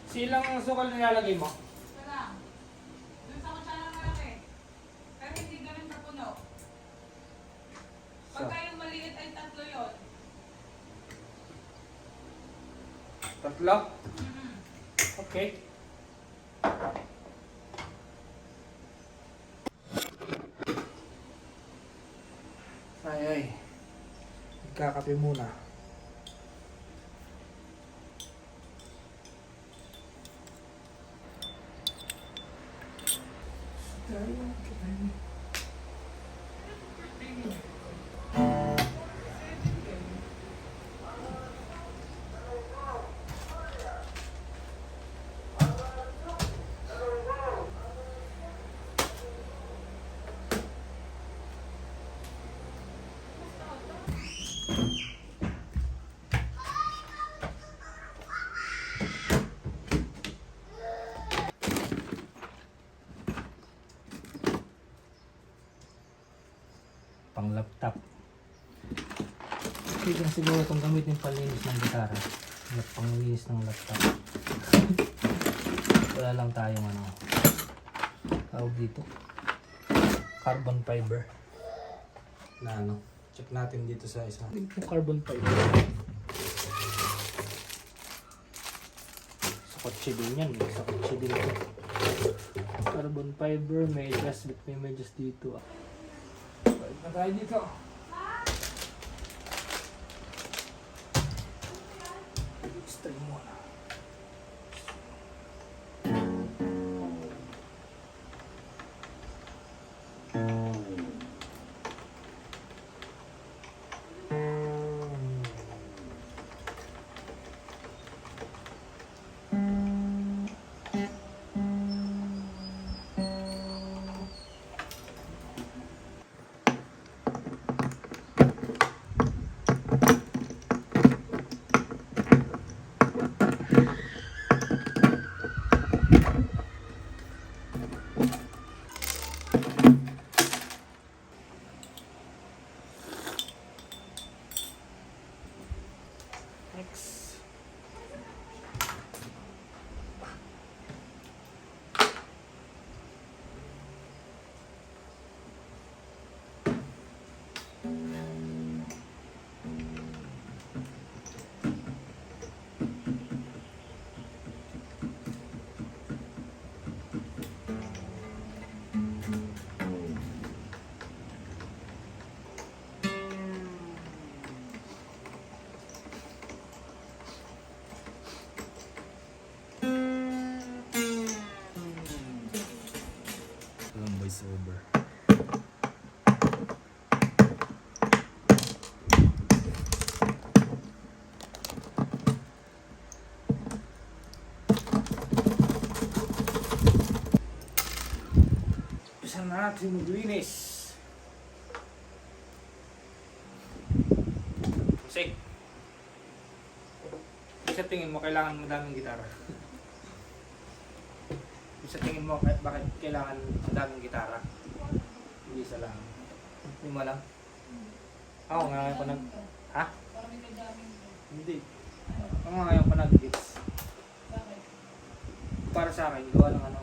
Silang sukal nilalagay mo? Ito lang. Doon sa kutsara malaki. Pero hindi ganun kapuno. Pagka yung maliit ay 3 yun. Tatlo? Okay. Ay. Magkakape muna. Pang laptop. Pwede na siguro itong gamitin palinis ng gitara. Panglinis ng laptop. Wala lang tayong ano. Tawag dito. Carbon fiber. Na ano. Check natin dito sa isa. Yung carbon fiber. Sa kotse din yan. Sa kotse din ito. Carbon fiber. May adjust. May adjust dito. Balik na tayo dito. Stay muna. Next. Walang voice over. Bisa natin maglinis. Musik. Sa tingin mo kailangan madaming gitara? Sa tingin mo, bakit kailangan ang daming gitara? Hindi isa lang. Lima lang? Ako nga ngayon ko nag... Ha? Parang may daming. Hindi. Ako nga ngayon ko nag-gits. Bakit? Para sa akin, gawa ng ano.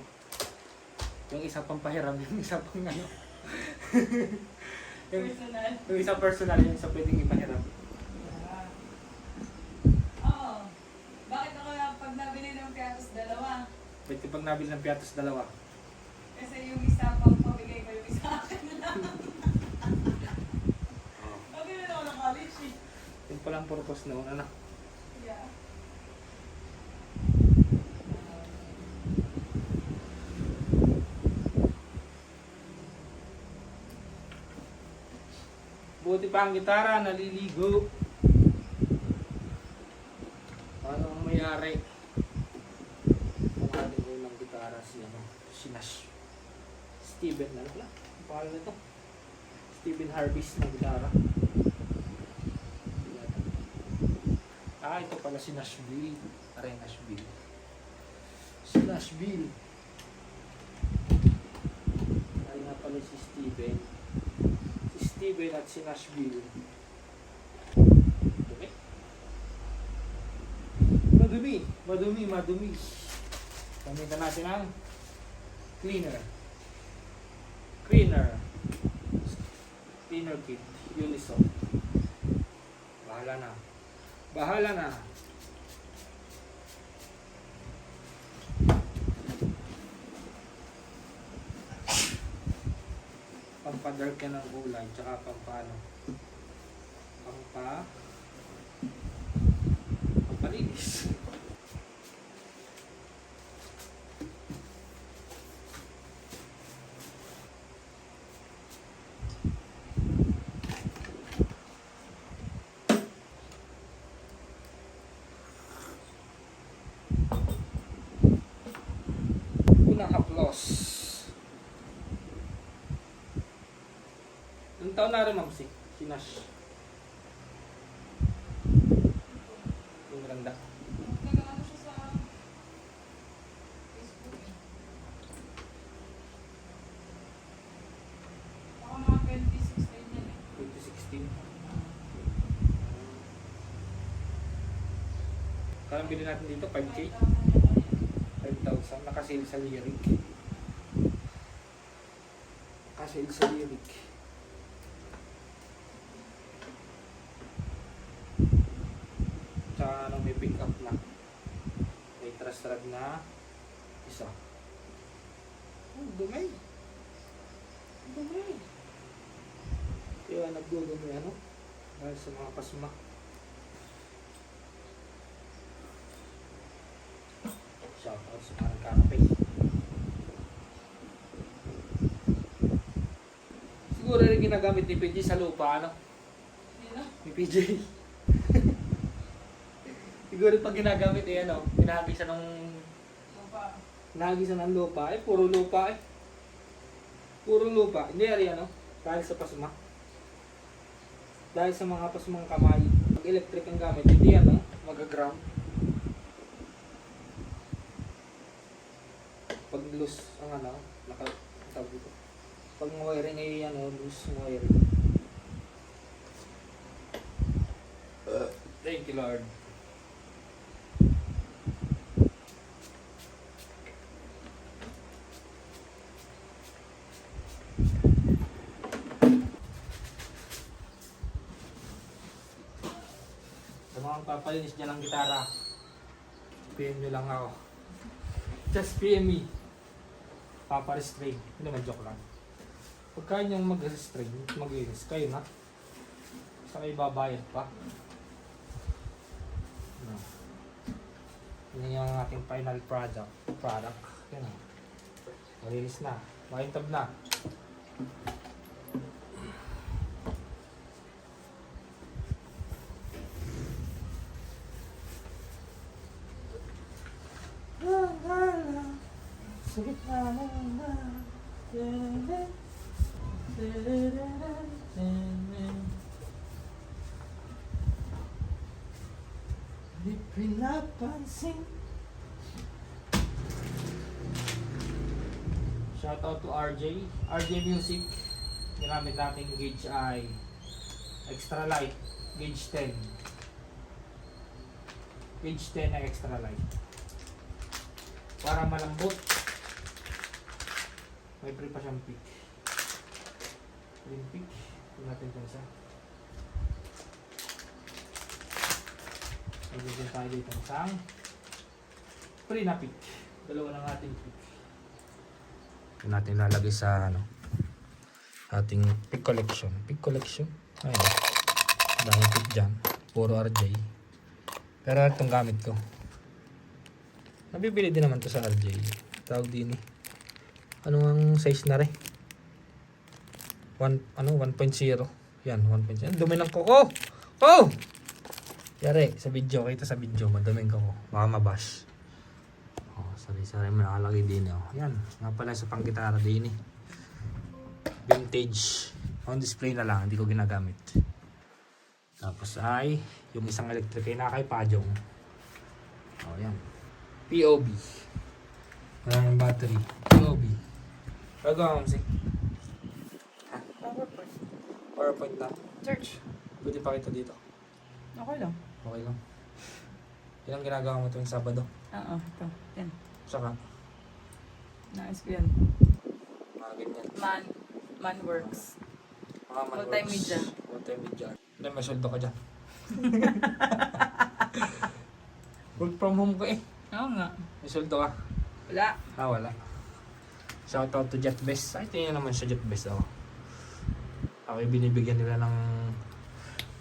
Yung isa pang pahiram, yung isa pang ano. Personal. Yung isa personal, yung isa pwedeng ipahiram. Oo. Bakit ako pag nabili ng piatos 2? Pwede pag nabili ng piatos 2. Kasi yung isa pang pabigay ko, yung isa akin na. Pag na ako ng college eh. Yung palang purpose noon, ano. Yeah. Buti pa ang gitara, naliligo. Ano ang mayari? Ang ating unang gitara si Nash. Steven, ano pala? Ang pangalan nito? Steven Harvis ng gitara. Ah, ito pala si Nashville. Aray, Nashville. Si Nashville. Ay nga pala si Steven. Si Steven at si Nashville. Madumi. Madumi. Gamitan natin ang cleaner. Cleaner kit. Unisoft. Bahala na. Bahala na. Pampadark ka ng kulay, tsaka pampano. Pampalinis. Unang haplos. Ilang taon na rin, Ma'am Si? Sinash. Yung ganda. Nag-ano siya sa Facebook eh. Baka mga 2016 yan eh. 2016. Kaya bili natin dito, 5K. 5,000. Nakasale sa Lyric. Nakasale sa Lyric. Tsaka may pick up na. May trust rod na isa. Oh, dumi. Dumi. Kaya nagdudumi ano? Dahil sa mga pasma. Shoutout sa mga nagkakape. Siguro rin ginagamit ni PJ sa lupa, ano? Sino? Ni PJ. Siguro pag ginagamit eh, ano, pinahagisan ng Lupa. nahagisan ng lupa, eh puro lupa eh. Puro lupa. Hindi ari ano, dahil sa pasma. Dahil sa mga pasmang kamay. Pag electric ang gamit, hindi ano, mag-ground. Pag loose ang ano, tawag dito. Pag wiring ay ano, loose wiring. Thank you, Lord. Sa mga papalinis dyan ng gitara, PM nyo lang ako. Just PM me. Papa-restrain. Hindi naman, joke lang. Pagka nyo mag-restrain, mag-inis, kayo na. Sa kayo babayad pa. No. Yan yung ating final product. Yan o. Malinis na. Makintab na. Sakit na muna. Di pinapansin. Shoutout to RJ. RJ Music. Ginamit natin gauge ay extra light. Gauge 10. Gauge 10 na extra light. Para malambot. May free pa siyang pick. Free pick. Tignan natin ito isa. Magiging tayo dito ng isang free na pick. Dalawa ng ating pick. Ito natin lalagay sa ano, ating pick collection. Pick collection. Ayun. Dami pick dyan. Puro RJ. Pero itong gamit ko. Nabibili din naman to sa RJ. Tawag din eh. Ano ang size na rin? 1.0. Yan, 1.0. Dumi ng kuko. Oh! Yari, sa video. Kita sa video. Madaming kuko. Baka mabash. Oh, sorry. May nakalagay din. Oh. Yan. Nga pala sa panggitara din eh. Vintage. On display na lang. Hindi ko ginagamit. Tapos ay, yung isang electric ay nakay Pajong. Oh, yan. POB. Maraming battery. POB. Gagawa mo si. Ha? PowerPoint. PowerPoint na. Search. Pwede pa kita dito. Okay lang. Okay lang. Yan ang ginagawa mo tuwing Sabado. Oo, ito. Yan. Saka, Nice ko yan. Mga ganyan. Man works. Mga man Multimedia. works. Multimedia. Hindi, may sweldo ka dyan. Work from home ka eh. Oo nga. May sweldo ka. Wala. Wala. Shout out to JetBest. Ay, tingnan naman sa JetBest ako. Ako yung binibigyan nila ng...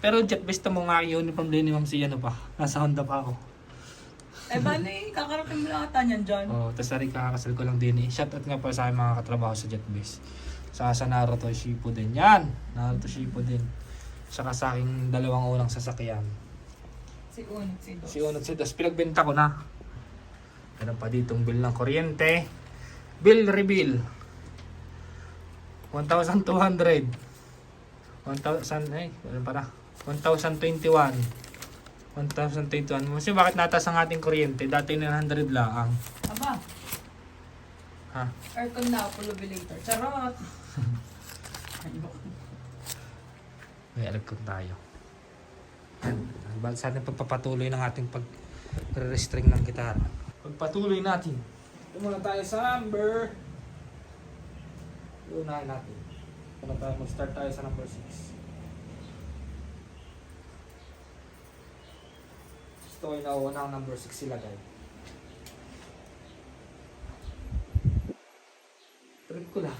Pero JetBest na mga uniform din ni Ma'am si ano pa. Nasa Honda pa ako. Eh, paano eh? Kakarating mo lang ata niyan dyan. Oh, tapos sari kakasal ko lang din eh. Shout out nga pala sa aking mga katrabaho sa JetBest. Sa Naruto Shippuden. Yan! Naruto Shippuden. Saka sa aking dalawang unang sasakyan. Si Unit, si Dos. Si Unot si Dos, pinagbenta ko na. Meron pa ditong bill ng kuryente. Bill reveal. 1,200. 1,000, ay, ano para? 1,021. 1,021. Kasi bakit natas ang ating kuryente? Dati 900 lang. Aba, Ha? aircon na, pulubulator. Charot! May aircon tayo. Sa ating pagpapatuloy ng ating pag-restring ng gitara. Pagpatuloy natin. Ito muna tayo sa number. Unahin natin. Mag-start tayo sa number 6. Gusto ko yung nauuna ang number 6 ilagay. Trip ko lang.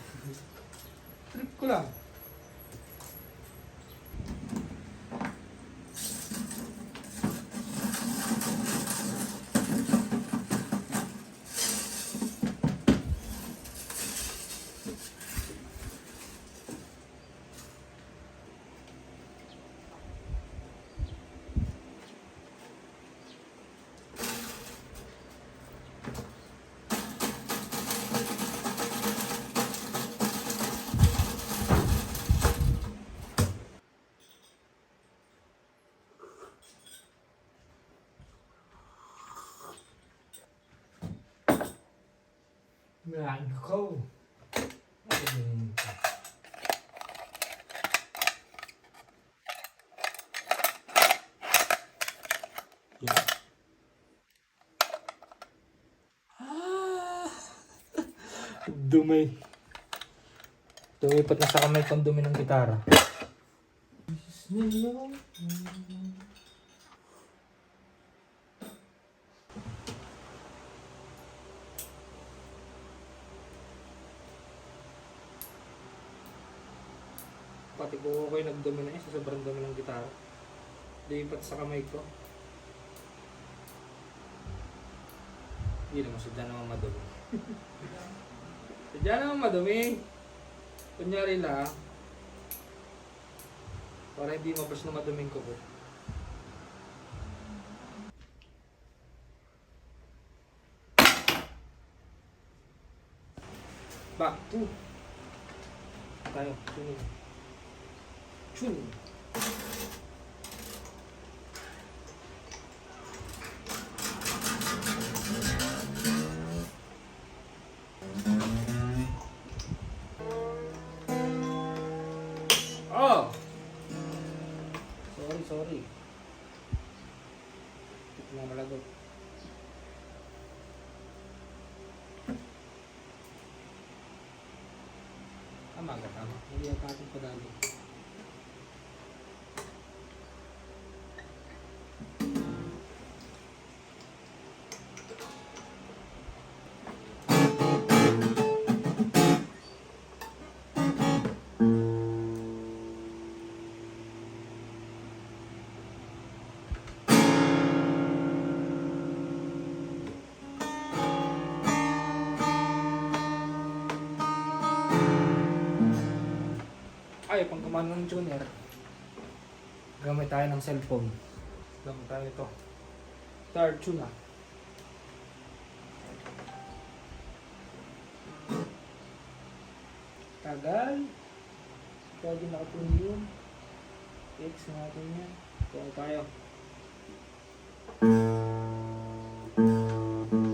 Trip ko lang. Yan ko. Dumi. Tumipat na sa kamay kong dumi ng gitara. Pati ko okay nagdumi na sa sobrang dumi ng gitara. Lipat sa kamay ko. Hindi naman sadya naman madumi. Sadya naman madumi. Kunyari lang. Para hindi mabas na maduming ko po. Back to. Tayo. Tuning. Chun. Oh! Sorry. Ito na malagot. Tama. Hindi ang ating padali. Ay, pang command ng tuner. Gamit tayo ng cellphone. Gamit tayo ito. Third tuna. Tagal. Pwede nakatuni yun. Fix natin yan. Kung tayo.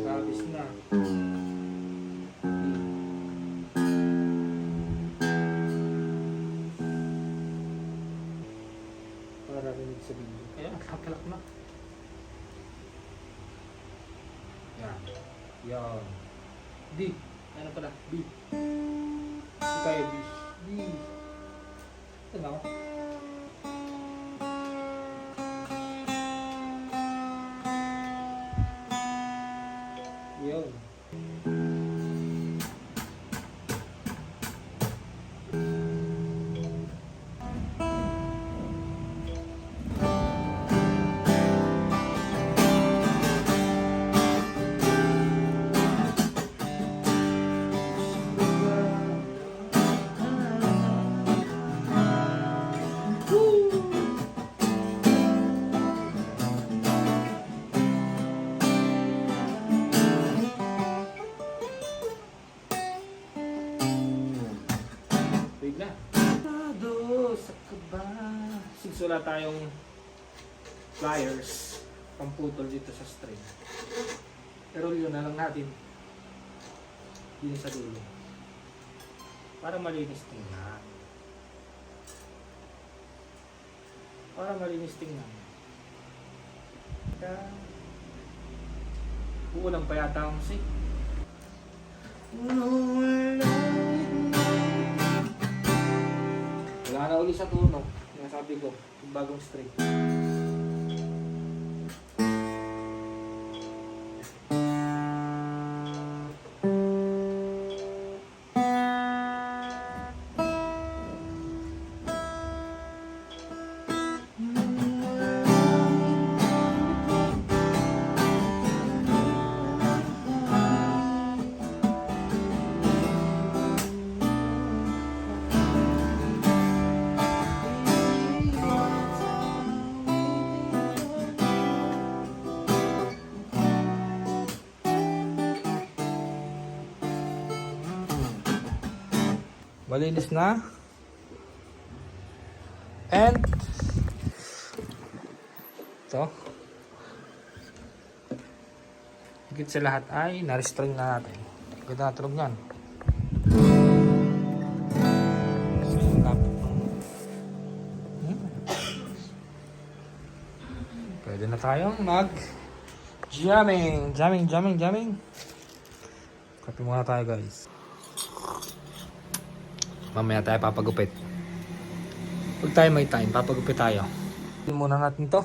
Kabis na. Para rinig sa video. Kaya nakakalak na. Yan. Yan. D. Ano pala? B. Hindi kaya B. B. Ano ako? Yun. Wait na. Sa kaba. Sigsula tayong pliers pamputol dito sa string. Pero yun na lang natin din sa dulo. Para malinis tingnan. Para malinis tingnan. Uulang pa yata ang musik. Wala na uli sa tunog. Yung sabi ko, yung bagong string. Malinis na. And ito. Higit sa lahat ay na-restring na natin. Ganda na tunog yan. Pwede na tayong mag-jamming. Jamming. Kape muna tayo guys. Mamaya tayo papagupit. Pag tayo may time, papagupit tayo. Muna natin to.